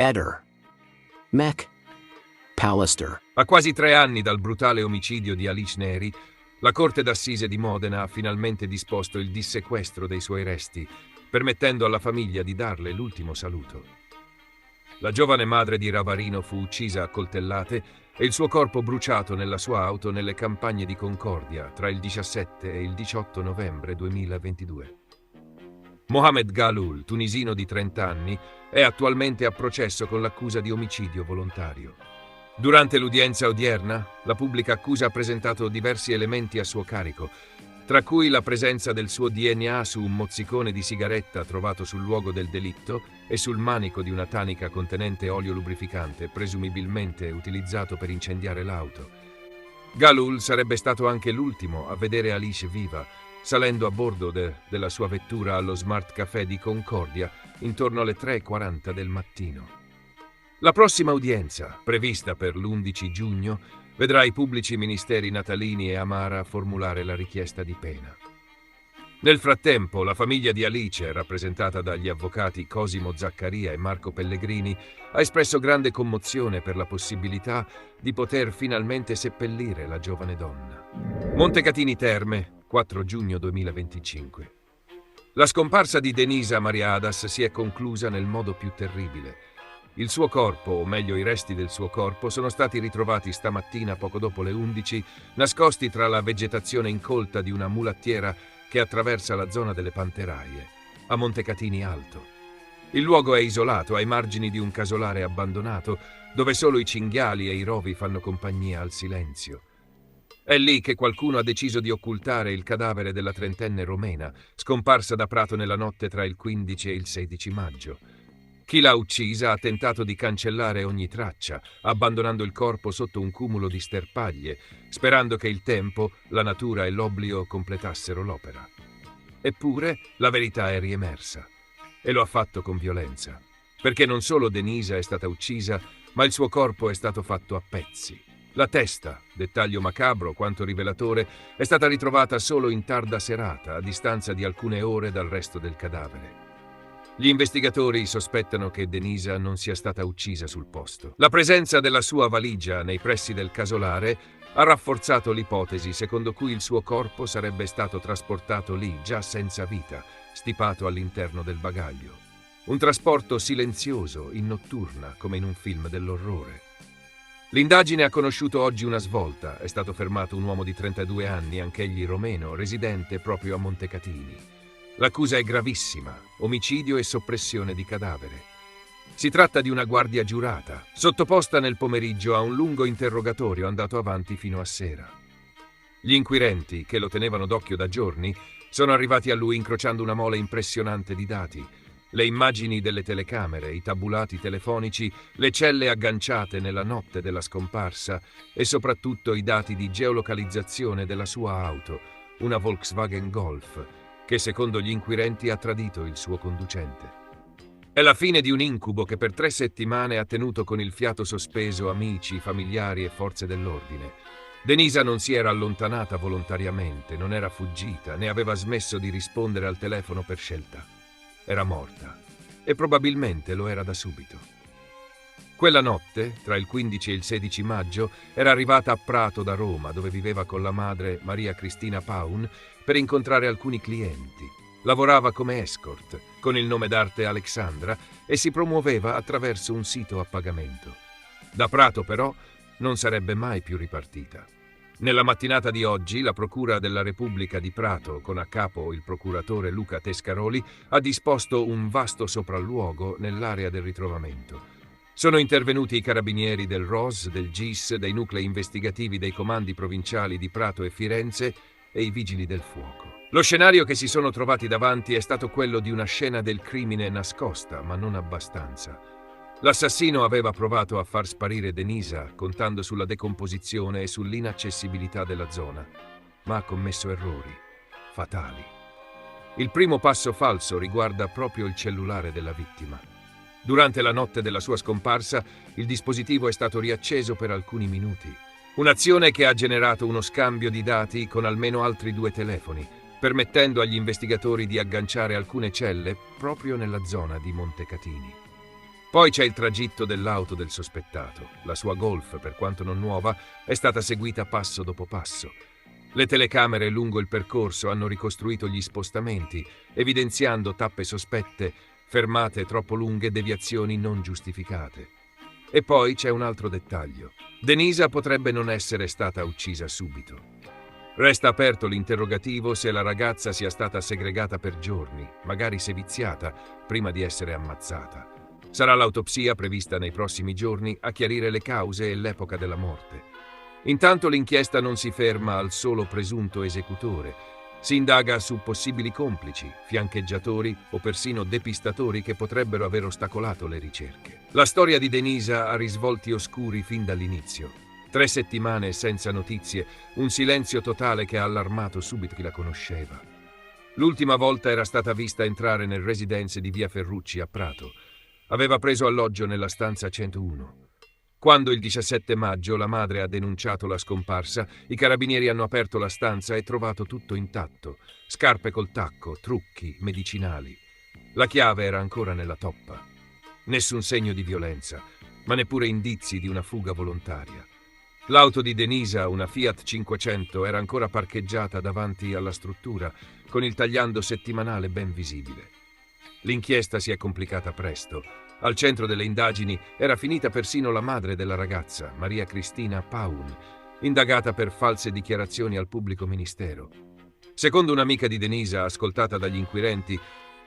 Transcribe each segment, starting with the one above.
Eder. Mac. Pallister. A quasi 3 anni dal brutale omicidio di Alice Neri, la Corte d'Assise di Modena ha finalmente disposto il dissequestro dei suoi resti, permettendo alla famiglia di darle l'ultimo saluto. La giovane madre di Ravarino fu uccisa a coltellate e il suo corpo bruciato nella sua auto nelle campagne di Concordia tra il 17 e il 18 novembre 2022. Mohamed Galul, tunisino di 30 anni, è attualmente a processo con l'accusa di omicidio volontario. Durante l'udienza odierna, la pubblica accusa ha presentato diversi elementi a suo carico, tra cui la presenza del suo DNA su un mozzicone di sigaretta trovato sul luogo del delitto e sul manico di una tanica contenente olio lubrificante, presumibilmente utilizzato per incendiare l'auto. Galul sarebbe stato anche l'ultimo a vedere Alice viva, salendo a bordo della sua vettura allo Smart Café di Concordia intorno alle 3:40 del mattino. La prossima udienza, prevista per l'11 giugno, vedrà i pubblici ministeri Natalini e Amara formulare la richiesta di pena. Nel frattempo, la famiglia di Alice, rappresentata dagli avvocati Cosimo Zaccaria e Marco Pellegrini, ha espresso grande commozione per la possibilità di poter finalmente seppellire la giovane donna. Montecatini Terme, 4 giugno 2025. La scomparsa di Denisa Mariadas si è conclusa nel modo più terribile. Il suo corpo, o meglio i resti del suo corpo, sono stati ritrovati stamattina poco dopo le 11, nascosti tra la vegetazione incolta di una mulattiera che attraversa la zona delle Panteraie, a Montecatini Alto. Il luogo è isolato, ai margini di un casolare abbandonato, dove solo i cinghiali e i rovi fanno compagnia al silenzio. È lì che qualcuno ha deciso di occultare il cadavere della trentenne romena, scomparsa da Prato nella notte tra il 15 e il 16 maggio. Chi l'ha uccisa ha tentato di cancellare ogni traccia, abbandonando il corpo sotto un cumulo di sterpaglie, sperando che il tempo, la natura e l'oblio completassero l'opera. Eppure la verità è riemersa, e lo ha fatto con violenza, perché non solo Denisa è stata uccisa, ma il suo corpo è stato fatto a pezzi. La testa, dettaglio macabro quanto rivelatore, è stata ritrovata solo in tarda serata, a distanza di alcune ore dal resto del cadavere. Gli investigatori sospettano che Denisa non sia stata uccisa sul posto. La presenza della sua valigia nei pressi del casolare ha rafforzato l'ipotesi secondo cui il suo corpo sarebbe stato trasportato lì già senza vita, stipato all'interno del bagaglio. Un trasporto silenzioso, in notturna, come in un film dell'orrore. L'indagine ha conosciuto oggi una svolta. È stato fermato un uomo di 32 anni, anch'egli romeno, residente proprio a Montecatini. L'accusa è gravissima, omicidio e soppressione di cadavere. Si tratta di una guardia giurata, sottoposta nel pomeriggio a un lungo interrogatorio andato avanti fino a sera. Gli inquirenti, che lo tenevano d'occhio da giorni, sono arrivati a lui incrociando una mole impressionante di dati. Le immagini delle telecamere, i tabulati telefonici, le celle agganciate nella notte della scomparsa e soprattutto i dati di geolocalizzazione della sua auto, una Volkswagen Golf, che secondo gli inquirenti ha tradito il suo conducente. È la fine di un incubo che per 3 settimane ha tenuto con il fiato sospeso amici, familiari e forze dell'ordine. Denisa non si era allontanata volontariamente, non era fuggita, né aveva smesso di rispondere al telefono per scelta. Era morta, e probabilmente lo era da subito. Quella notte, tra il 15 e il 16 maggio, era arrivata a Prato da Roma, dove viveva con la madre Maria Cristina Paun, per incontrare alcuni clienti. Lavorava come escort, con il nome d'arte Alexandra, e si promuoveva attraverso un sito a pagamento. Da Prato, però, non sarebbe mai più ripartita. Nella mattinata di oggi, la Procura della Repubblica di Prato, con a capo il procuratore Luca Tescaroli, ha disposto un vasto sopralluogo nell'area del ritrovamento. Sono intervenuti i carabinieri del ROS, del GIS, dei nuclei investigativi dei comandi provinciali di Prato e Firenze e i vigili del fuoco. Lo scenario che si sono trovati davanti è stato quello di una scena del crimine nascosta, ma non abbastanza. L'assassino aveva provato a far sparire Denisa, contando sulla decomposizione e sull'inaccessibilità della zona, ma ha commesso errori fatali. Il primo passo falso riguarda proprio il cellulare della vittima. Durante la notte della sua scomparsa, il dispositivo è stato riacceso per alcuni minuti. Un'azione che ha generato uno scambio di dati con almeno altri 2 telefoni, permettendo agli investigatori di agganciare alcune celle proprio nella zona di Montecatini. Poi c'è il tragitto dell'auto del sospettato. La sua Golf, per quanto non nuova, è stata seguita passo dopo passo. Le telecamere lungo il percorso hanno ricostruito gli spostamenti, evidenziando tappe sospette, fermate troppo lunghe, deviazioni non giustificate. E poi c'è un altro dettaglio. Denisa potrebbe non essere stata uccisa subito. Resta aperto l'interrogativo se la ragazza sia stata segregata per giorni, magari seviziata, prima di essere ammazzata. Sarà l'autopsia prevista nei prossimi giorni a chiarire le cause e l'epoca della morte. Intanto l'inchiesta non si ferma al solo presunto esecutore. Si indaga su possibili complici, fiancheggiatori o persino depistatori che potrebbero aver ostacolato le ricerche. La storia di Denisa ha risvolti oscuri fin dall'inizio. 3 settimane senza notizie, un silenzio totale che ha allarmato subito chi la conosceva. L'ultima volta era stata vista entrare nel residence di via Ferrucci a Prato. Aveva preso alloggio nella stanza 101. Quando il 17 maggio la madre ha denunciato la scomparsa, i carabinieri hanno aperto la stanza e trovato tutto intatto: scarpe col tacco, trucchi, medicinali. La chiave era ancora nella toppa. Nessun segno di violenza, ma neppure indizi di una fuga volontaria. L'auto di Denisa, una Fiat 500, era ancora parcheggiata davanti alla struttura, con il tagliando settimanale ben visibile. L'inchiesta si è complicata presto. Al centro delle indagini era finita persino la madre della ragazza, Maria Cristina Paun, indagata per false dichiarazioni al pubblico ministero. Secondo un'amica di Denisa, ascoltata dagli inquirenti,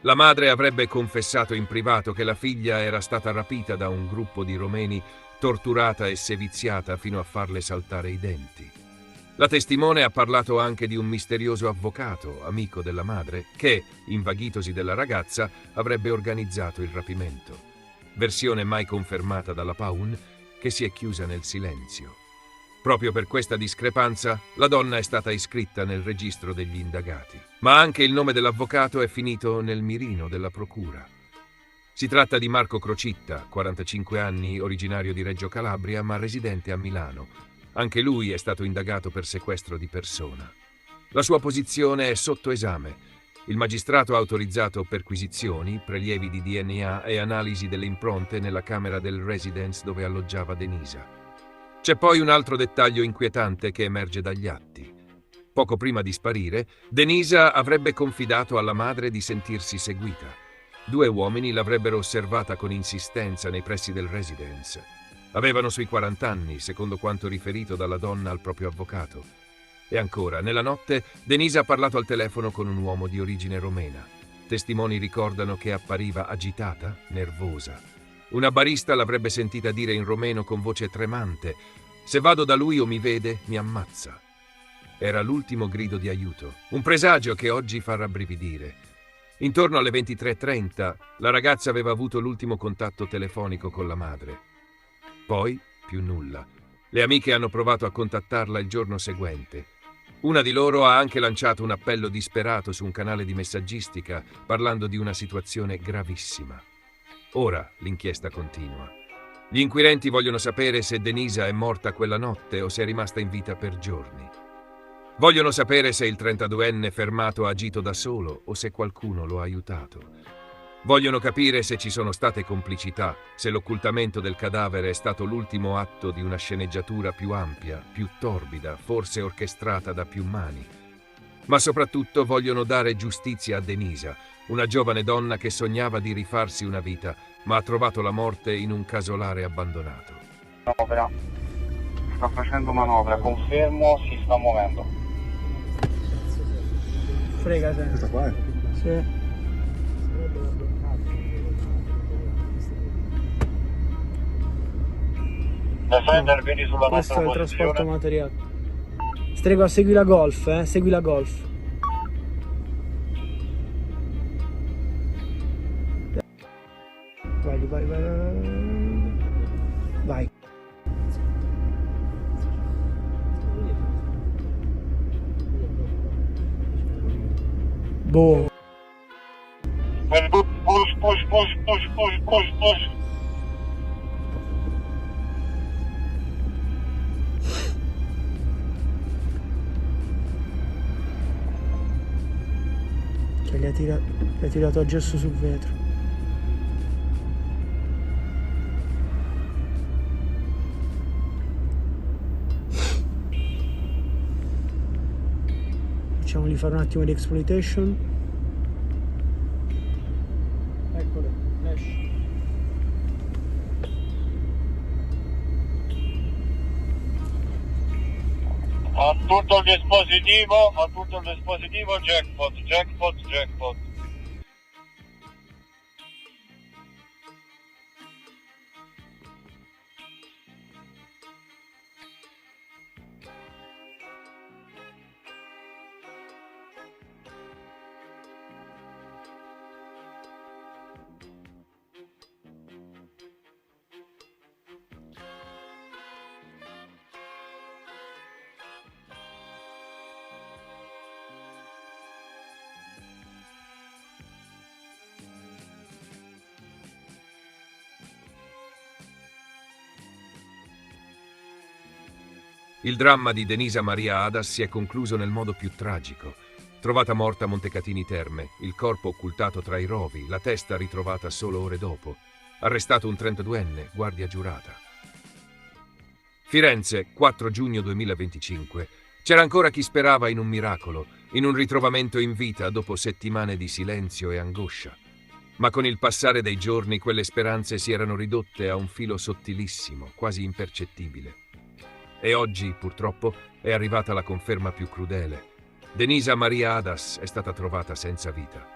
la madre avrebbe confessato in privato che la figlia era stata rapita da un gruppo di romeni, torturata e seviziata fino a farle saltare i denti. La testimone ha parlato anche di un misterioso avvocato, amico della madre, che, invaghitosi della ragazza, avrebbe organizzato il rapimento. Versione mai confermata dalla Paun, che si è chiusa nel silenzio. Proprio per questa discrepanza, la donna è stata iscritta nel registro degli indagati. Ma anche il nome dell'avvocato è finito nel mirino della procura. Si tratta di Marco Crocitta, 45 anni, originario di Reggio Calabria, ma residente a Milano. Anche lui è stato indagato per sequestro di persona. La sua posizione è sotto esame. Il magistrato ha autorizzato perquisizioni, prelievi di DNA e analisi delle impronte nella camera del residence dove alloggiava Denisa. C'è poi un altro dettaglio inquietante che emerge dagli atti. Poco prima di sparire, Denisa avrebbe confidato alla madre di sentirsi seguita. 2 uomini l'avrebbero osservata con insistenza nei pressi del residence. Avevano sui 40 anni, secondo quanto riferito dalla donna al proprio avvocato. E ancora, nella notte, Denisa ha parlato al telefono con un uomo di origine romena. Testimoni ricordano che appariva agitata, nervosa. Una barista l'avrebbe sentita dire in romeno con voce tremante: «Se vado da lui o mi vede, mi ammazza». Era l'ultimo grido di aiuto, un presagio che oggi fa rabbrividire. Intorno alle 23:30 la ragazza aveva avuto l'ultimo contatto telefonico con la madre. Poi, più nulla. Le amiche hanno provato a contattarla il giorno seguente. Una di loro ha anche lanciato un appello disperato su un canale di messaggistica, parlando di una situazione gravissima. Ora l'inchiesta continua. Gli inquirenti vogliono sapere se Denisa è morta quella notte o se è rimasta in vita per giorni. Vogliono sapere se il 32enne fermato ha agito da solo o se qualcuno lo ha aiutato. Vogliono capire se ci sono state complicità, se l'occultamento del cadavere è stato l'ultimo atto di una sceneggiatura più ampia, più torbida, forse orchestrata da più mani. Ma soprattutto vogliono dare giustizia a Denisa, una giovane donna che sognava di rifarsi una vita, ma ha trovato la morte in un casolare abbandonato. Manovra. Sta facendo manovra, confermo, si sta muovendo. Frega te. Questa qua è? Sì. Ne sai interventi sulla Questo nostra è il trasporto posizione? materiale. Stregua, segui la Golf, segui la Golf. Vai. Vai. Boh. Push. Che gli ha tirato a gesso sul vetro. Facciamogli fare un attimo di exploitation. Eccole, flash. Ha tutto il dispositivo, jackpot. Il dramma di Denisa Maria Adas si è concluso nel modo più tragico. Trovata morta a Montecatini Terme, il corpo occultato tra i rovi, la testa ritrovata solo ore dopo. Arrestato un 32enne, guardia giurata. Firenze, 4 giugno 2025. C'era ancora chi sperava in un miracolo, in un ritrovamento in vita dopo settimane di silenzio e angoscia. Ma con il passare dei giorni quelle speranze si erano ridotte a un filo sottilissimo, quasi impercettibile. E oggi, purtroppo, è arrivata la conferma più crudele. Denisa Maria Adas è stata trovata senza vita.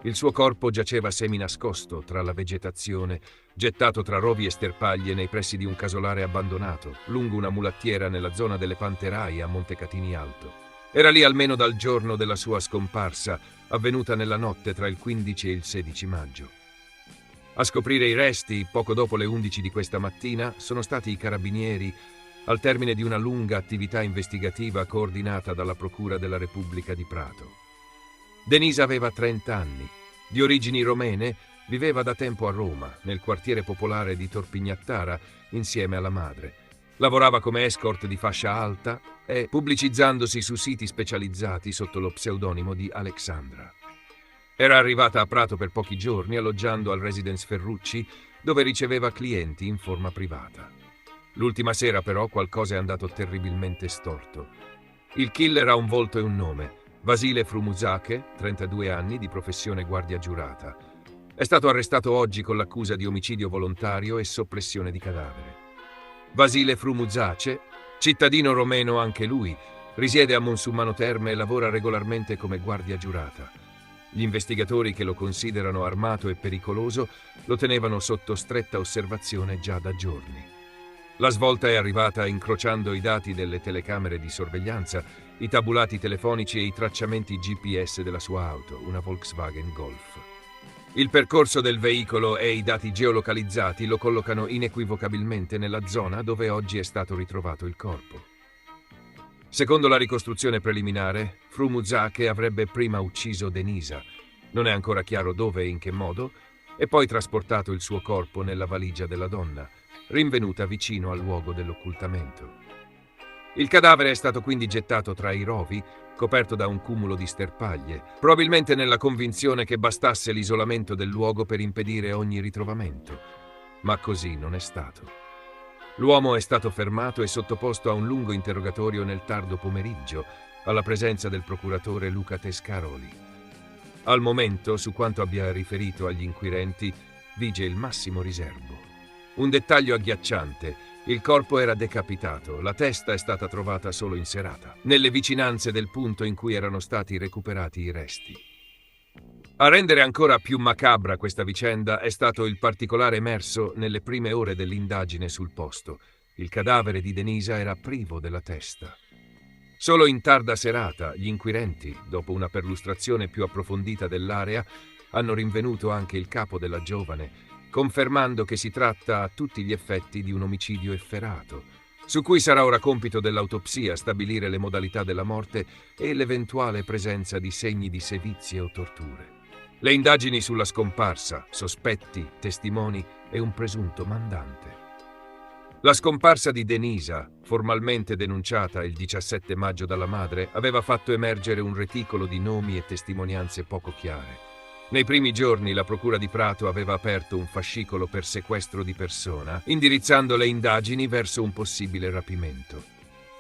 Il suo corpo giaceva seminascosto tra la vegetazione, gettato tra rovi e sterpaglie nei pressi di un casolare abbandonato, lungo una mulattiera nella zona delle Panteraie a Montecatini Alto. Era lì almeno dal giorno della sua scomparsa, avvenuta nella notte tra il 15 e il 16 maggio. A scoprire i resti, poco dopo le 11 di questa mattina, sono stati i carabinieri, al termine di una lunga attività investigativa coordinata dalla Procura della Repubblica di Prato. Denisa aveva 30 anni. Di origini romene, viveva da tempo a Roma, nel quartiere popolare di Torpignattara, insieme alla madre. Lavorava come escort di fascia alta e pubblicizzandosi su siti specializzati sotto lo pseudonimo di Alexandra. Era arrivata a Prato per pochi giorni, alloggiando al Residence Ferrucci, dove riceveva clienti in forma privata. L'ultima sera, però, qualcosa è andato terribilmente storto. Il killer ha un volto e un nome. Vasile Frumuzache, 32 anni, di professione guardia giurata. È stato arrestato oggi con l'accusa di omicidio volontario e soppressione di cadavere. Vasile Frumuzace, cittadino romeno anche lui, risiede a Monsummano Terme e lavora regolarmente come guardia giurata. Gli investigatori, che lo considerano armato e pericoloso, lo tenevano sotto stretta osservazione già da giorni. La svolta è arrivata incrociando i dati delle telecamere di sorveglianza, i tabulati telefonici e i tracciamenti GPS della sua auto, una Volkswagen Golf. Il percorso del veicolo e i dati geolocalizzati lo collocano inequivocabilmente nella zona dove oggi è stato ritrovato il corpo. Secondo la ricostruzione preliminare, Frumuzache avrebbe prima ucciso Denisa, non è ancora chiaro dove e in che modo, e poi trasportato il suo corpo nella valigia della donna, rinvenuta vicino al luogo dell'occultamento. Il cadavere è stato quindi gettato tra i rovi, coperto da un cumulo di sterpaglie, probabilmente nella convinzione che bastasse l'isolamento del luogo per impedire ogni ritrovamento. Ma così non è stato. L'uomo è stato fermato e sottoposto a un lungo interrogatorio nel tardo pomeriggio, alla presenza del procuratore Luca Tescaroli. Al momento, su quanto abbia riferito agli inquirenti, vige il massimo riservo. Un dettaglio agghiacciante: il corpo era decapitato, la testa è stata trovata solo in serata, nelle vicinanze del punto in cui erano stati recuperati i resti. A rendere ancora più macabra questa vicenda è stato il particolare emerso nelle prime ore dell'indagine sul posto. Il cadavere di Denisa era privo della testa. Solo in tarda serata gli inquirenti, dopo una perlustrazione più approfondita dell'area, hanno rinvenuto anche il capo della giovane, confermando che si tratta a tutti gli effetti di un omicidio efferato, su cui sarà ora compito dell'autopsia stabilire le modalità della morte e l'eventuale presenza di segni di sevizie o torture. Le indagini sulla scomparsa, sospetti, testimoni e un presunto mandante. La scomparsa di Denisa, formalmente denunciata il 17 maggio dalla madre, aveva fatto emergere un reticolo di nomi e testimonianze poco chiare. Nei primi giorni la Procura di Prato aveva aperto un fascicolo per sequestro di persona, indirizzando le indagini verso un possibile rapimento.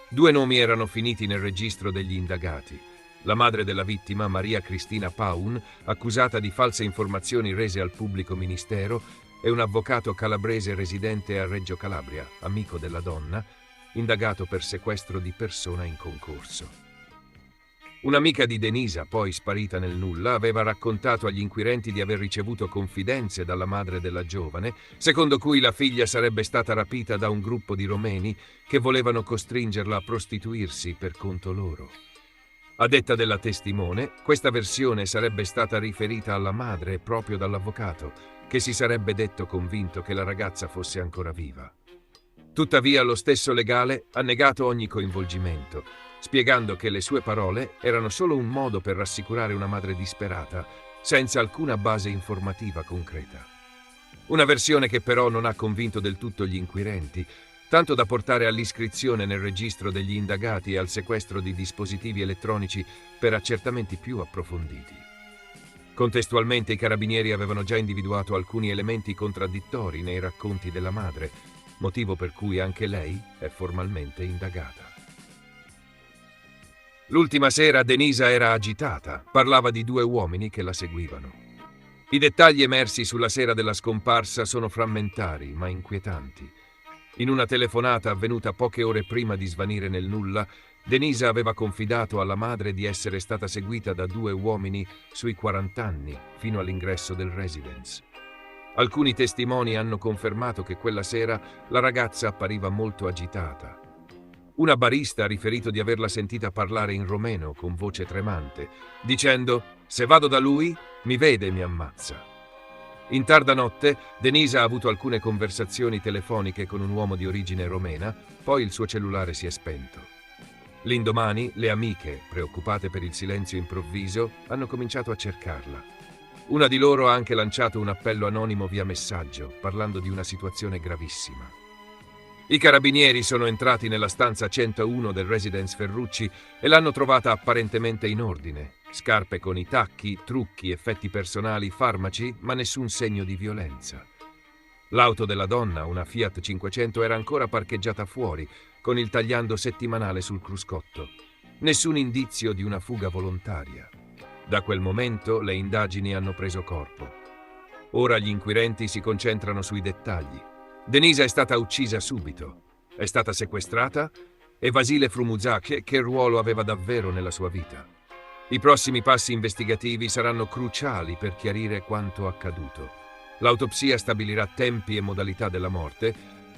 2 nomi erano finiti nel registro degli indagati: La madre della vittima, Maria Cristina Paun, accusata di false informazioni rese al pubblico ministero, e un avvocato calabrese residente a Reggio Calabria, amico della donna, indagato per sequestro di persona in concorso. Un'amica di Denisa, poi sparita nel nulla, aveva raccontato agli inquirenti di aver ricevuto confidenze dalla madre della giovane, secondo cui la figlia sarebbe stata rapita da un gruppo di romeni che volevano costringerla a prostituirsi per conto loro. A detta della testimone, questa versione sarebbe stata riferita alla madre proprio dall'avvocato, che si sarebbe detto convinto che la ragazza fosse ancora viva. Tuttavia, lo stesso legale ha negato ogni coinvolgimento, spiegando che le sue parole erano solo un modo per rassicurare una madre disperata, senza alcuna base informativa concreta. Una versione che però non ha convinto del tutto gli inquirenti, tanto da portare all'iscrizione nel registro degli indagati e al sequestro di dispositivi elettronici per accertamenti più approfonditi. Contestualmente i carabinieri avevano già individuato alcuni elementi contraddittori nei racconti della madre, motivo per cui anche lei è formalmente indagata. L'ultima sera Denisa era agitata, parlava di 2 uomini che la seguivano. I dettagli emersi sulla sera della scomparsa sono frammentari ma inquietanti. In una telefonata avvenuta poche ore prima di svanire nel nulla, Denisa aveva confidato alla madre di essere stata seguita da 2 uomini sui 40 anni fino all'ingresso del residence. Alcuni testimoni hanno confermato che quella sera la ragazza appariva molto agitata. Una barista ha riferito di averla sentita parlare in romeno con voce tremante, dicendo «Se vado da lui, mi vede e mi ammazza». In tarda notte, Denisa ha avuto alcune conversazioni telefoniche con un uomo di origine romena, poi il suo cellulare si è spento. L'indomani, le amiche, preoccupate per il silenzio improvviso, hanno cominciato a cercarla. Una di loro ha anche lanciato un appello anonimo via messaggio, parlando di una situazione gravissima. I carabinieri sono entrati nella stanza 101 del Residence Ferrucci e l'hanno trovata apparentemente in ordine. Scarpe con i tacchi, trucchi, effetti personali, farmaci, ma nessun segno di violenza. L'auto della donna, una Fiat 500, era ancora parcheggiata fuori, con il tagliando settimanale sul cruscotto. Nessun indizio di una fuga volontaria. Da quel momento le indagini hanno preso corpo. Ora gli inquirenti si concentrano sui dettagli. Denisa è stata uccisa subito, è stata sequestrata e Vasile Frumuzac che ruolo aveva davvero nella sua vita. I prossimi passi investigativi saranno cruciali per chiarire quanto accaduto. L'autopsia stabilirà tempi e modalità della morte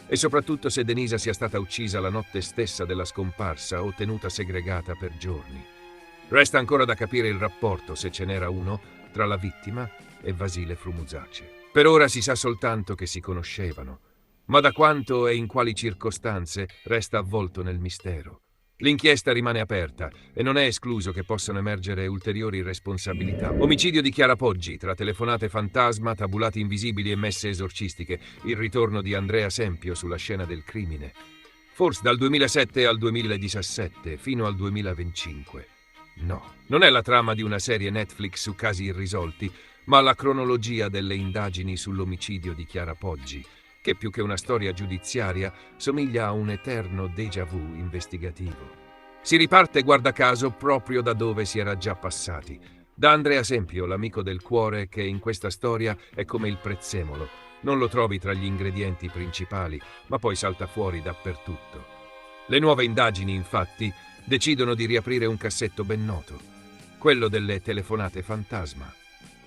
e soprattutto se Denisa sia stata uccisa la notte stessa della scomparsa o tenuta segregata per giorni. Resta ancora da capire il rapporto, se ce n'era uno, tra la vittima e Vasile Frumuzac. Per ora si sa soltanto che si conoscevano, ma da quanto e in quali circostanze resta avvolto nel mistero. L'inchiesta rimane aperta e non è escluso che possano emergere ulteriori responsabilità. Omicidio di Chiara Poggi, tra telefonate fantasma, tabulati invisibili e messe esorcistiche, il ritorno di Andrea Sempio sulla scena del crimine. Forse dal 2007 al 2017, fino al 2025. No, non è la trama di una serie Netflix su casi irrisolti, ma la cronologia delle indagini sull'omicidio di Chiara Poggi, che più che una storia giudiziaria somiglia a un eterno déjà vu investigativo. Si riparte, guarda caso, proprio da dove si era già passati. Da Andrea Sempio, l'amico del cuore che in questa storia è come il prezzemolo. Non lo trovi tra gli ingredienti principali, ma poi salta fuori dappertutto. Le nuove indagini, infatti, decidono di riaprire un cassetto ben noto, quello delle telefonate fantasma.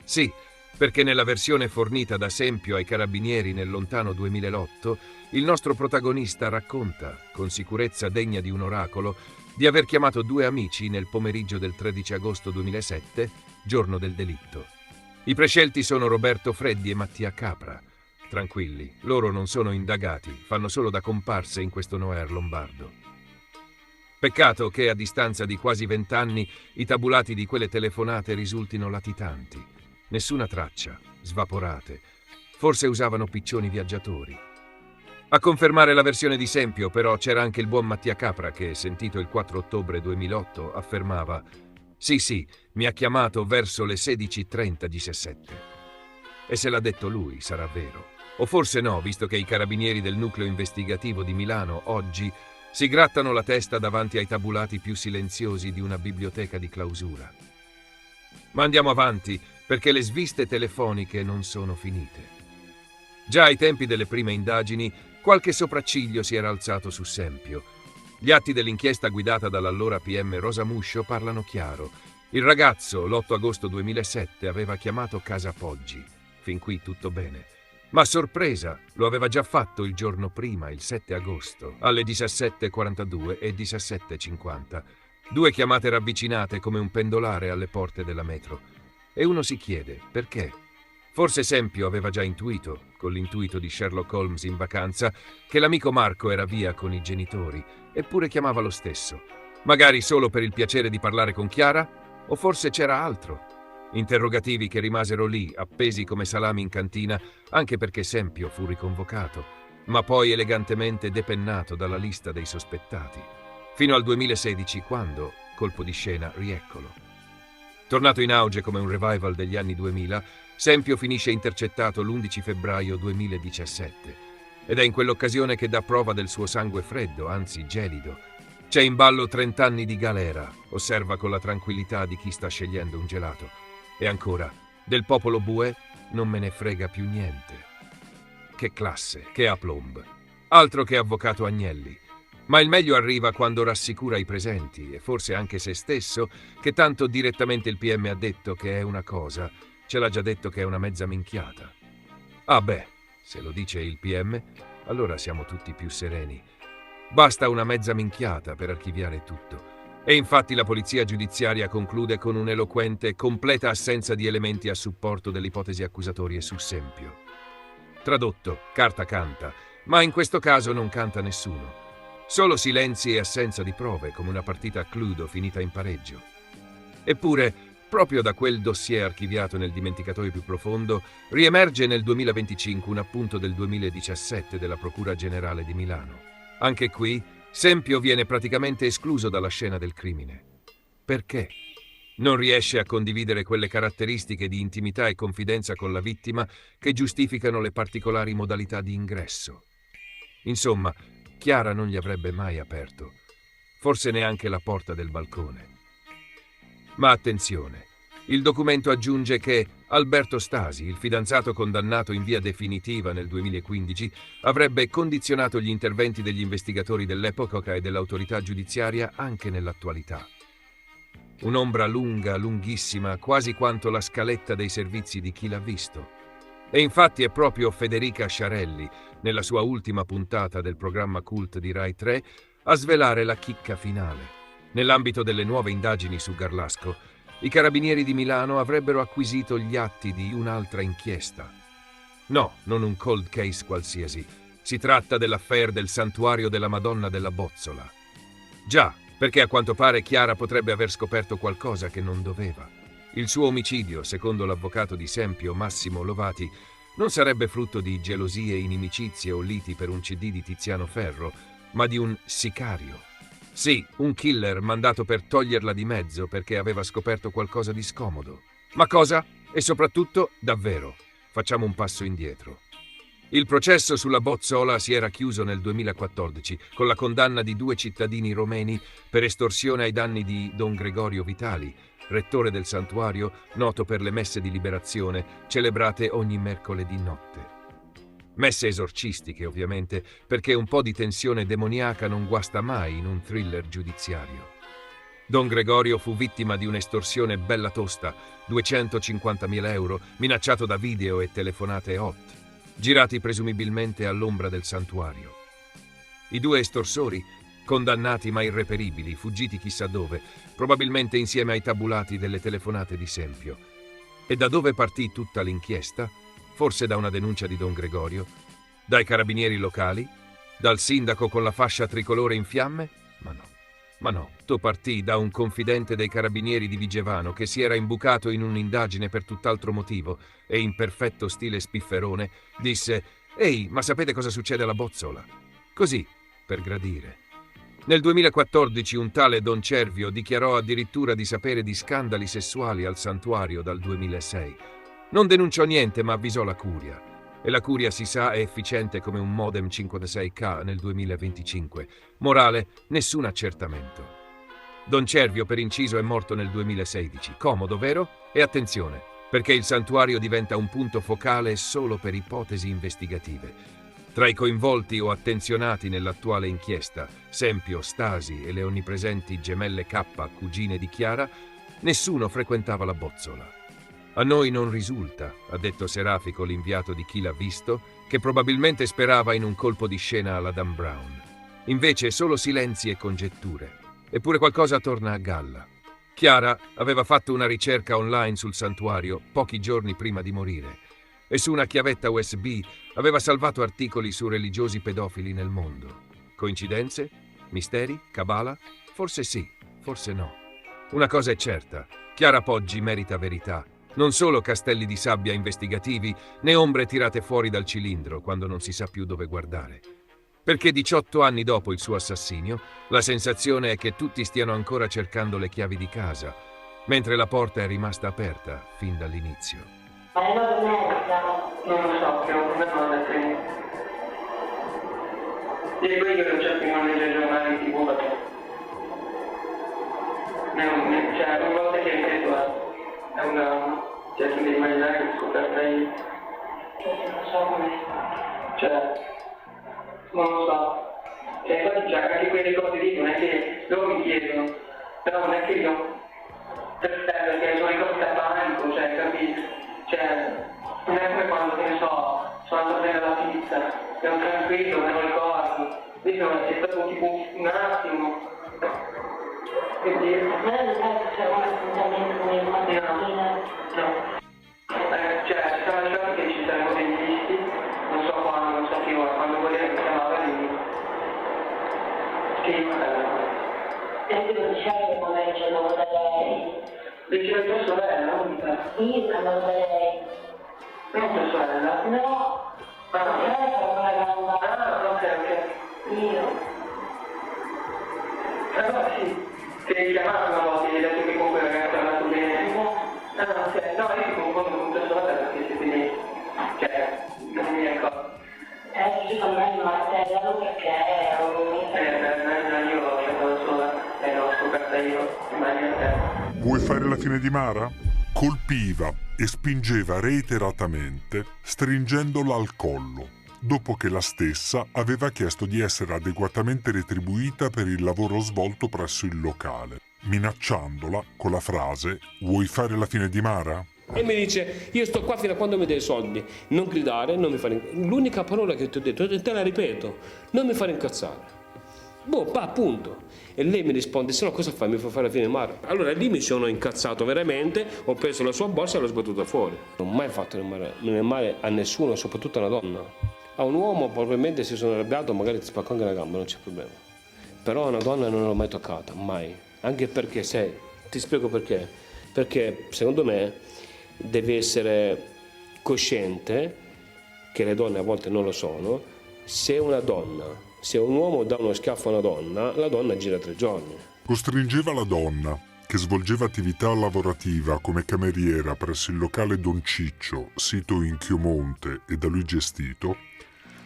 Sì, perché nella versione fornita da Sempio ai carabinieri nel lontano 2008, il nostro protagonista racconta, con sicurezza degna di un oracolo, di aver chiamato 2 amici nel pomeriggio del 13 agosto 2007, giorno del delitto. I prescelti sono Roberto Freddi e Mattia Capra. Tranquilli, loro non sono indagati, fanno solo da comparse in questo noir lombardo. Peccato che a distanza di quasi 20 anni i tabulati di quelle telefonate risultino latitanti. Nessuna traccia, svaporate. Forse usavano piccioni viaggiatori. A confermare la versione di Sempio, però, c'era anche il buon Mattia Capra che, sentito il 4 ottobre 2008, affermava «Sì, mi ha chiamato verso le 16:30-17». E se l'ha detto lui, sarà vero. O forse no, visto che i carabinieri del nucleo investigativo di Milano oggi Si grattano la testa davanti ai tabulati più silenziosi di una biblioteca di clausura. Ma andiamo avanti, perché le sviste telefoniche non sono finite. Già ai tempi delle prime indagini, qualche sopracciglio si era alzato su Sempio. Gli atti dell'inchiesta guidata dall'allora PM Rosa Muscio parlano chiaro. Il ragazzo, l'8 agosto 2007, aveva chiamato Casa Poggi. Fin qui tutto bene. Ma a sorpresa, lo aveva già fatto il giorno prima, il 7 agosto, alle 17:42 e 17:50. 2 chiamate ravvicinate come un pendolare alle porte della metro. E uno si chiede, perché? Forse Sempio aveva già intuito, con l'intuito di Sherlock Holmes in vacanza, che l'amico Marco era via con i genitori, eppure chiamava lo stesso. Magari solo per il piacere di parlare con Chiara? O forse c'era altro? Interrogativi che rimasero lì, appesi come salami in cantina, anche perché Sempio fu riconvocato, ma poi elegantemente depennato dalla lista dei sospettati. Fino al 2016, quando, colpo di scena, rieccolo. Tornato in auge come un revival degli anni 2000, Sempio finisce intercettato l'11 febbraio 2017. Ed è in quell'occasione che dà prova del suo sangue freddo, anzi gelido. C'è in ballo 30 anni di galera, osserva con la tranquillità di chi sta scegliendo un gelato. E ancora, del popolo bue non me ne frega più niente. Che classe, che aplomb. Altro che avvocato Agnelli. Ma il meglio arriva quando rassicura i presenti, e forse anche se stesso, che tanto direttamente il PM ha detto che è una cosa, ce l'ha già detto che è una mezza minchiata. Ah beh, se lo dice il PM, allora siamo tutti più sereni. Basta una mezza minchiata per archiviare tutto. E infatti la polizia giudiziaria conclude con un'eloquente, completa assenza di elementi a supporto delle ipotesi accusatorie su Sempio. Tradotto, carta canta, ma in questo caso non canta nessuno. Solo silenzi e assenza di prove, come una partita a Cluedo finita in pareggio. Eppure, proprio da quel dossier archiviato nel dimenticatoio più profondo, riemerge nel 2025 un appunto del 2017 della Procura Generale di Milano. Anche qui, Sempio viene praticamente escluso dalla scena del crimine. Perché? Non riesce a condividere quelle caratteristiche di intimità e confidenza con la vittima che giustificano le particolari modalità di ingresso. Insomma, Chiara non gli avrebbe mai aperto, forse neanche la porta del balcone. Ma attenzione, il documento aggiunge che Alberto Stasi, il fidanzato condannato in via definitiva nel 2015, avrebbe condizionato gli interventi degli investigatori dell'epoca e dell'autorità giudiziaria anche nell'attualità. Un'ombra lunga, lunghissima, quasi quanto la scaletta dei servizi di chi l'ha visto. E infatti è proprio Federica Sciarelli, nella sua ultima puntata del programma cult di Rai 3, a svelare la chicca finale. Nell'ambito delle nuove indagini su Garlasco, i carabinieri di Milano avrebbero acquisito gli atti di un'altra inchiesta. No, non un cold case qualsiasi. Si tratta dell'affaire del santuario della Madonna della Bozzola. Già, perché a quanto pare Chiara potrebbe aver scoperto qualcosa che non doveva. Il suo omicidio, secondo l'avvocato di Sempio Massimo Lovati, non sarebbe frutto di gelosie, inimicizie o liti per un CD di Tiziano Ferro, ma di un sicario. Sì, un killer mandato per toglierla di mezzo perché aveva scoperto qualcosa di scomodo. Ma cosa? E soprattutto, davvero. Facciamo un passo indietro. Il processo sulla Bozzola si era chiuso nel 2014 con la condanna di 2 cittadini romeni per estorsione ai danni di Don Gregorio Vitali, rettore del santuario, noto per le messe di liberazione celebrate ogni mercoledì notte. Messe esorcistiche, ovviamente, perché un po' di tensione demoniaca non guasta mai in un thriller giudiziario. Don Gregorio fu vittima di un'estorsione bella tosta, 250.000 euro, minacciato da video e telefonate hot, girati presumibilmente all'ombra del santuario. I 2 estorsori, condannati ma irreperibili, fuggiti chissà dove, probabilmente insieme ai tabulati delle telefonate di Sempio. E da dove partì tutta l'inchiesta? Forse da una denuncia di Don Gregorio? Dai carabinieri locali? Dal sindaco con la fascia tricolore in fiamme? Ma no, tutto partì da un confidente dei carabinieri di Vigevano che si era imbucato in un'indagine per tutt'altro motivo e in perfetto stile spifferone disse «Ehi, ma sapete cosa succede alla Bozzola?» Così, per gradire. Nel 2014 un tale Don Cervio dichiarò addirittura di sapere di scandali sessuali al santuario dal 2006. Non denunciò niente, ma avvisò la curia. e la curia, si sa, è efficiente come un modem 56K nel 2025. Morale, nessun accertamento. Don Cervio, per inciso, è morto nel 2016. Comodo, vero? E attenzione, perché il santuario diventa un punto focale solo per ipotesi investigative. Tra i coinvolti o attenzionati nell'attuale inchiesta, Sempio, Stasi e le onnipresenti gemelle K, cugine di Chiara, nessuno frequentava la Bozzola. A noi non risulta, ha detto Serafico, l'inviato di Chi l'ha visto, che probabilmente sperava in un colpo di scena alla Dan Brown. Invece solo silenzi e congetture. Eppure qualcosa torna a galla. Chiara aveva fatto una ricerca online sul santuario pochi giorni prima di morire e su una chiavetta USB aveva salvato articoli su religiosi pedofili nel mondo. Coincidenze? Misteri? Cabala? Forse sì, forse no. Una cosa è certa, Chiara Poggi merita verità. Non solo castelli di sabbia investigativi, né ombre tirate fuori dal cilindro quando non si sa più dove guardare. Perché 18 anni dopo il suo assassinio, la sensazione è che tutti stiano ancora cercando le chiavi di casa, mentre la porta è rimasta aperta fin dall'inizio. Ma è la domenica? Non lo so, che è un problema da te. Dico io che non cerco di non leggere giornali in TV perché... Cioè, ogni volta che ripeto è una... Cioè, tu devi immaginare che scoperta io. Non so come... Cioè... Non lo so. Cioè, infatti, cioè, anche quelle cose lì non è che loro mi chiedono, però non è che io per te, perché sono le cose da panico, cioè, capisci? Cioè, non è come quando, che ne so, sono andato a prendere la pizza, ero tranquillo, me lo ricordo. Lì è stato tipo un attimo. Quindi... Ma non sai se c'è un appuntamento con il mattina? No. Cioè, ci siamo lasciati che ci saremmo degli visti, non so quando, non so che ora, quando voleva mi chiamava lì. Sì, E tu non c'è che magari andavo da lei? diceva tua sorella, non mi sa. Io andavo da lei. Non tua sorella? No, Ah, lei fa una gamba. ah, ok. Io. Allora sì, ti devi chiamare una volta e gli hai detto che comunque il ragazzo è andato bene. Ah, ok, no, io ti confondo con tua sorella perché siete lì. Cioè, non mi ricordo. Secondo me il martello perché ero Io l'ho lasciata da sola e l'ho scoperta io, immagino te. Vuoi fare la fine di Mara? Colpiva e spingeva reiteratamente, stringendola al collo, dopo che la stessa aveva chiesto di essere adeguatamente retribuita per il lavoro svolto presso il locale, minacciandola con la frase «Vuoi fare la fine di Mara?» E mi dice, io sto qua fino a quando mi dai i soldi, non gridare, non mi fare... L'unica parola che ti ho detto, te la ripeto, non mi fare incazzare. Boh, punto. E lei mi risponde, se no cosa fai? Mi fa fare la fine Mara? Allora lì mi sono incazzato veramente, ho preso la sua borsa e l'ho sbattuta fuori. Non ho mai fatto nel male a nessuno, soprattutto a una donna. A un uomo probabilmente se sono arrabbiato magari ti spacco anche la gamba, non c'è problema. Però a una donna non l'ho mai toccata, mai. Anche perché, ti spiego perché. Perché secondo me devi essere cosciente, che le donne a volte non lo sono, se un uomo dà uno schiaffo a una donna, la donna gira 3 giorni. Costringeva la donna, che svolgeva attività lavorativa come cameriera presso il locale Don Ciccio, sito in Chiomonte e da lui gestito,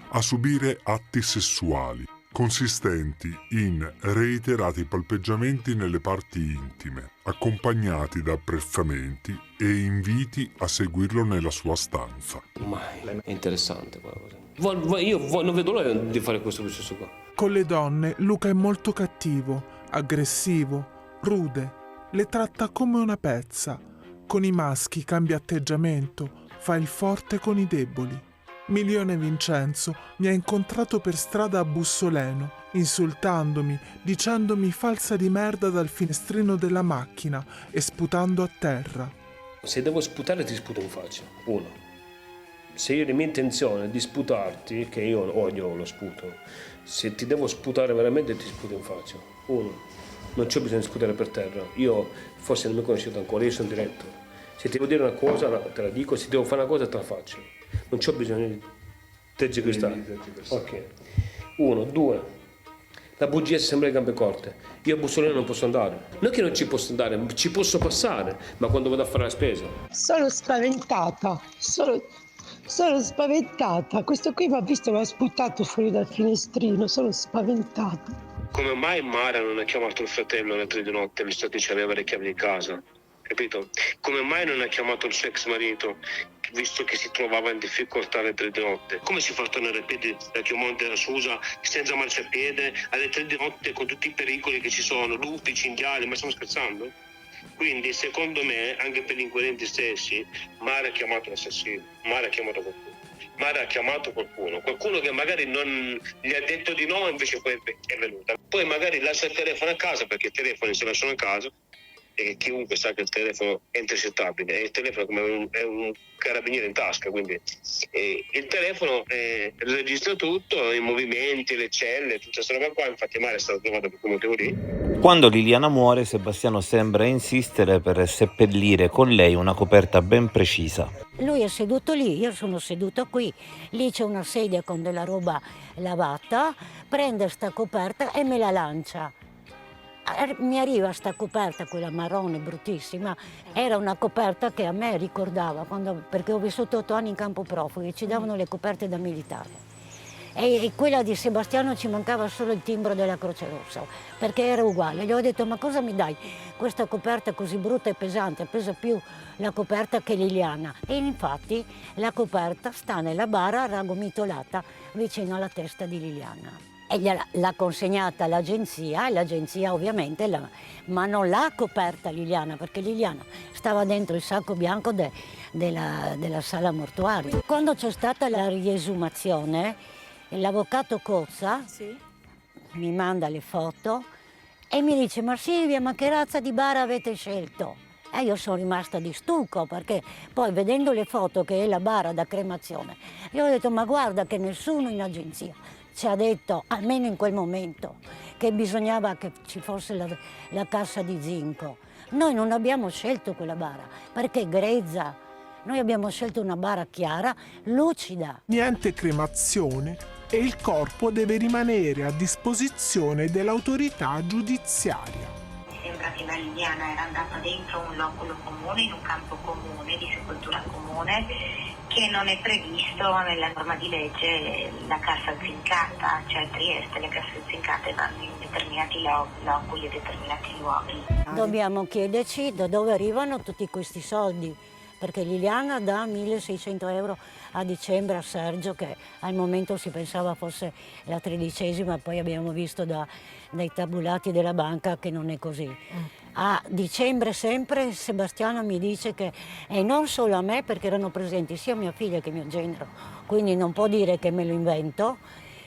a subire atti sessuali, consistenti in reiterati palpeggiamenti nelle parti intime, accompagnati da apprezzamenti e inviti a seguirlo nella sua stanza. Mai. È interessante quella cosa. Io non vedo l'ora di fare questo processo qua. Con le donne Luca è molto cattivo, aggressivo, rude, le tratta come una pezza. Con i maschi cambia atteggiamento, fa il forte con i deboli. Milione Vincenzo mi ha incontrato per strada a Bussoleno, insultandomi, dicendomi falsa di merda dal finestrino della macchina e sputando a terra. Se devo sputare ti sputo in faccia, 1. Se io la mia intenzione è di sputarti, che io odio lo sputo, se ti devo sputare veramente ti sputo in faccia, 1. Non c'ho bisogno di sputare per terra, io forse non mi conoscete ancora, io sono diretto. Se ti devo dire una cosa te la dico, se devo fare una cosa te la faccio. Non c'ho bisogno di tergiversare. Ok. 1, 2. La bugia si sembra le gambe corte. Io a Bussoleno non posso andare. Non che non ci posso andare, ci posso passare, ma quando vado a fare la spesa. Sono spaventata, Sono spaventata, questo qui mi ha visto, mi ha sputato fuori dal finestrino, sono spaventata. Come mai Mara non ha chiamato il fratello alle 3 di notte visto che aveva le chiavi di casa? Capito? Come mai non ha chiamato il suo ex marito visto che si trovava in difficoltà alle 3 di notte? Come si fa a tornare a piedi da Chiomonte a Susa senza marciapiede alle 3 di notte con tutti i pericoli che ci sono, lupi, cinghiali, ma stiamo scherzando? Quindi secondo me, anche per gli inquirenti stessi, Mara ha chiamato l'assassino, Mara ha chiamato qualcuno. Mara ha chiamato qualcuno che magari non gli ha detto di no, invece poi è venuta. Poi magari lascia il telefono a casa, perché i telefoni si lasciano a casa e chiunque sa che il telefono è intercettabile, e il telefono è un carabiniere in tasca, quindi il telefono registra tutto, i movimenti, le celle, tutta questa roba qua. Infatti Mara è stata trovata per quel motivo lì. Quando Liliana muore, Sebastiano sembra insistere per seppellire con lei una coperta ben precisa. Lui è seduto lì, io sono seduta qui, lì c'è una sedia con della roba lavata, prende sta coperta e me la lancia. Mi arriva sta coperta, quella marrone bruttissima, era una coperta che a me ricordava, perché ho vissuto 8 anni in campo profughi, ci davano le coperte da militare. E quella di Sebastiano ci mancava solo il timbro della Croce Rossa, perché era uguale. Gli ho detto: ma cosa mi dai? Questa coperta così brutta e pesante, pesa più la coperta che Liliana. E infatti la coperta sta nella bara ragomitolata vicino alla testa di Liliana. E l'ha consegnata all'agenzia, e l'agenzia ovviamente, ma non l'ha coperta Liliana, perché Liliana stava dentro il sacco bianco della sala mortuaria. Quando c'è stata la riesumazione, l'avvocato Cozza mi manda le foto e mi dice: ma Silvia, ma che razza di bara avete scelto? E io sono rimasta di stucco, perché poi vedendo le foto che è la bara da cremazione, io ho detto: ma guarda che nessuno in agenzia ci ha detto, almeno in quel momento, che bisognava che ci fosse la cassa di zinco. Noi non abbiamo scelto quella bara perché è grezza, noi abbiamo scelto una bara chiara, lucida. Niente cremazione e il corpo deve rimanere a disposizione dell'autorità giudiziaria. Sembra che la Liliana era andata dentro un loculo comune, in un campo comune, di sepoltura comune, che non è previsto nella norma di legge la cassa zincata, cioè a Trieste le casse zincate vanno in determinati loculi e determinati luoghi. Dobbiamo chiederci da dove arrivano tutti questi soldi, perché Liliana dà 1.600 euro a dicembre a Sergio, che al momento si pensava fosse la 13ª, poi abbiamo visto dai tabulati della banca che non è così. A dicembre sempre Sebastiano mi dice che, e non solo a me, perché erano presenti sia mia figlia che mio genero, quindi non può dire che me lo invento,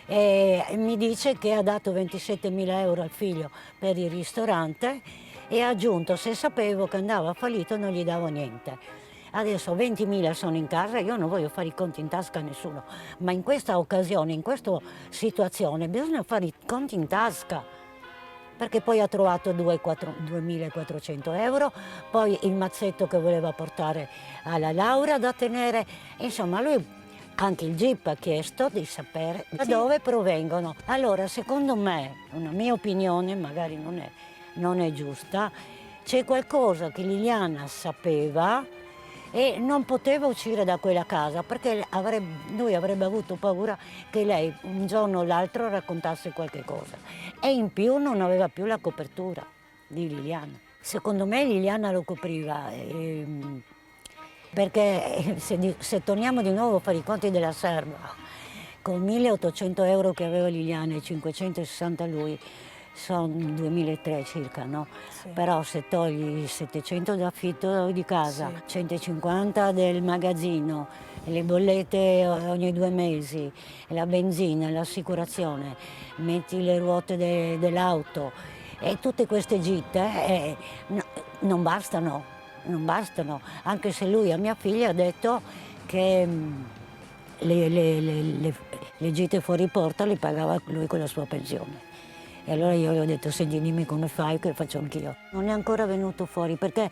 e mi dice che ha dato 27.000 euro al figlio per il ristorante e ha aggiunto: se sapevo che andava fallito non gli davo niente. Adesso 20.000 sono in casa, io non voglio fare i conti in tasca a nessuno, ma in questa occasione, in questa situazione bisogna fare i conti in tasca, perché poi ha trovato 2.400 euro, poi il mazzetto che voleva portare alla laurea da tenere, insomma lui, anche il GIP ha chiesto di sapere da dove provengono. Allora, secondo me, una mia opinione, magari non è giusta, c'è qualcosa che Liliana sapeva e non poteva uscire da quella casa, perché lui avrebbe avuto paura che lei un giorno o l'altro raccontasse qualche cosa, e in più non aveva più la copertura di Liliana. Secondo me Liliana lo copriva, perché se torniamo di nuovo a fare i conti della serva, con 1.800 euro che aveva Liliana e 560 lui, sono 2.300 circa, no? Sì. Però se togli 700 d'affitto di casa, sì, 150 del magazzino, le bollette ogni 2 mesi, la benzina, l'assicurazione, metti le ruote dell'auto e tutte queste gitte non bastano, anche se lui a mia figlia ha detto che le gite fuori porta le pagava lui con la sua pensione. E allora io gli ho detto: senti, dimmi come fai, che faccio anch'io. Non è ancora venuto fuori perché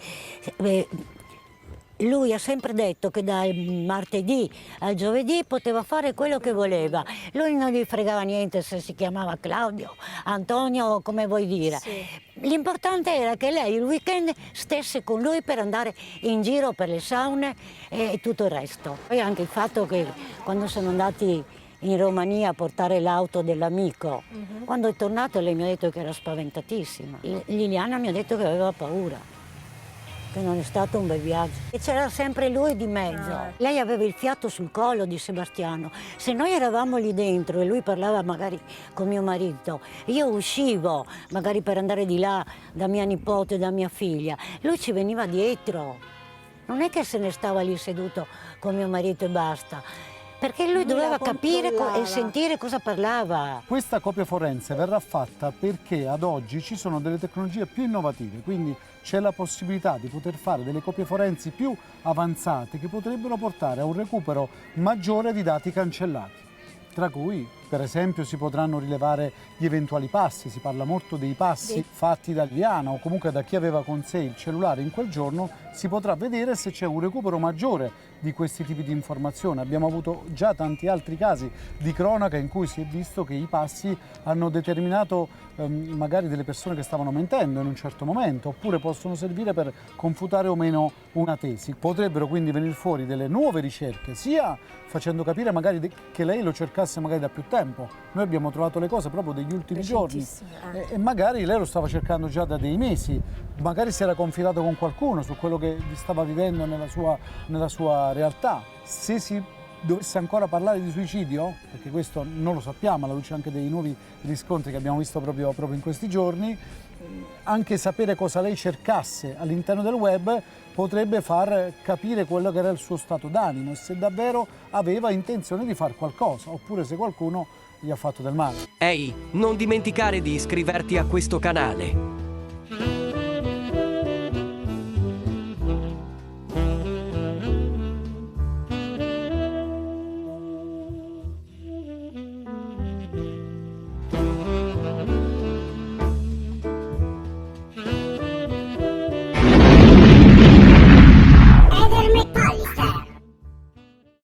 lui ha sempre detto che dal martedì al giovedì poteva fare quello che voleva. Lui non gli fregava niente se si chiamava Claudio, Antonio, come vuoi dire. Sì. L'importante era che lei il weekend stesse con lui per andare in giro per le saune e tutto il resto. Poi anche il fatto che quando sono andati in Romania a portare l'auto dell'amico, quando è tornato lei mi ha detto che era spaventatissima. Liliana mi ha detto che aveva paura, che non è stato un bel viaggio. E c'era sempre lui di mezzo. Lei aveva il fiato sul collo di Sebastiano. Se noi eravamo lì dentro e lui parlava magari con mio marito, io uscivo magari per andare di là da mia nipote, da mia figlia, lui ci veniva dietro. Non è che se ne stava lì seduto con mio marito e basta, perché lui doveva capire e sentire cosa parlava. Questa copia forense verrà fatta perché ad oggi ci sono delle tecnologie più innovative, quindi c'è la possibilità di poter fare delle copie forensi più avanzate che potrebbero portare a un recupero maggiore di dati cancellati, tra cui per esempio si potranno rilevare gli eventuali passi, si parla molto dei passi fatti da Liliana o comunque da chi aveva con sé il cellulare in quel giorno, si potrà vedere se c'è un recupero maggiore di questi tipi di informazioni. Abbiamo avuto già tanti altri casi di cronaca in cui si è visto che i passi hanno determinato magari delle persone che stavano mentendo in un certo momento, oppure possono servire per confutare o meno una tesi. Potrebbero quindi venire fuori delle nuove ricerche, sia facendo capire magari che lei lo cercasse magari da più tempo. Noi abbiamo trovato le cose proprio degli ultimi giorni e magari lei lo stava cercando già da dei mesi, magari si era confidato con qualcuno su quello che stava vivendo nella sua realtà. Se si dovesse ancora parlare di suicidio, perché questo non lo sappiamo alla luce anche dei nuovi riscontri che abbiamo visto proprio in questi giorni, anche sapere cosa lei cercasse all'interno del web potrebbe far capire quello che era il suo stato d'animo e se davvero aveva intenzione di fare qualcosa, oppure se qualcuno gli ha fatto del male. Ehi, non dimenticare di iscriverti a questo canale.